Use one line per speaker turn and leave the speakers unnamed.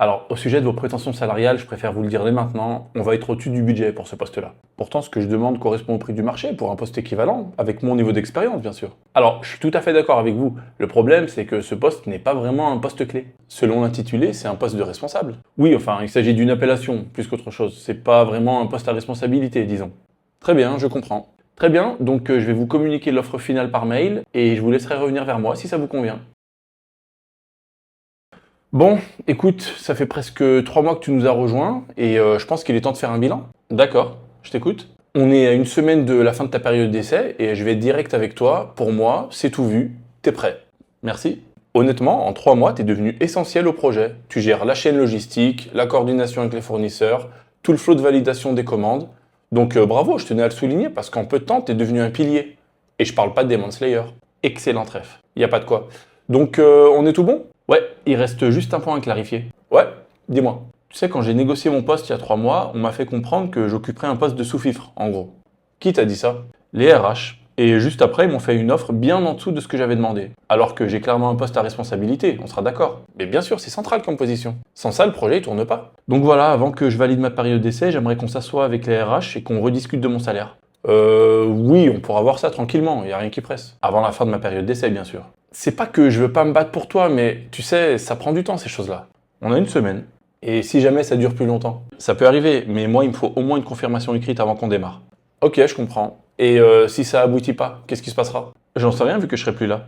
Alors, au sujet de vos prétentions salariales, je préfère vous le dire dès maintenant, on va être au-dessus du budget pour ce poste-là. Pourtant, ce que je demande correspond au prix du marché pour un poste équivalent, avec mon niveau d'expérience, bien sûr. Alors, je suis tout à fait d'accord avec vous. Le problème, c'est que ce poste n'est pas vraiment un poste clé. Selon l'intitulé, c'est un poste de responsable. Oui, enfin, il s'agit d'une appellation, plus qu'autre chose. C'est pas vraiment un poste à responsabilité, disons. Très bien, je comprends. Très bien, donc je vais vous communiquer l'offre finale par mail, et je vous laisserai revenir vers moi si ça vous convient. Bon, écoute, ça fait presque 3 mois que tu nous as rejoints et je pense qu'il est temps de faire un bilan. D'accord, je t'écoute. On est à une semaine de la fin de ta période d'essai et je vais être direct avec toi. Pour moi, c'est tout vu. T'es prêt. Merci. Honnêtement, en 3 mois, t'es devenu essentiel au projet. Tu gères la chaîne logistique, la coordination avec les fournisseurs, tout le flot de validation des commandes. Donc bravo, je tenais à le souligner parce qu'en peu de temps, t'es devenu un pilier. Et je parle pas de Demon Slayer. Excellent trèfle. Y a pas de quoi. Donc on est tout bon? Ouais, il reste juste un point à clarifier. Ouais, dis-moi. Tu sais, quand j'ai négocié mon poste il y a 3 mois, on m'a fait comprendre que j'occuperais un poste de sous-fifre, en gros. Qui t'a dit ça? Les RH. Et juste après, ils m'ont fait une offre bien en dessous de ce que j'avais demandé. Alors que j'ai clairement un poste à responsabilité, on sera d'accord. Mais bien sûr, c'est central comme position. Sans ça, le projet, il tourne pas. Donc voilà, avant que je valide ma période d'essai, j'aimerais qu'on s'assoie avec les RH et qu'on rediscute de mon salaire. Oui, on pourra voir ça tranquillement, y a rien qui presse. Avant la fin de ma période d'essai, bien sûr. C'est pas que je veux pas me battre pour toi, mais tu sais, ça prend du temps ces choses-là. On a une semaine. Et si jamais ça dure plus longtemps? Ça peut arriver, mais moi, il me faut au moins une confirmation écrite avant qu'on démarre. Ok, je comprends. Et si ça aboutit pas, qu'est-ce qui se passera? J'en sais rien vu que je serai plus là.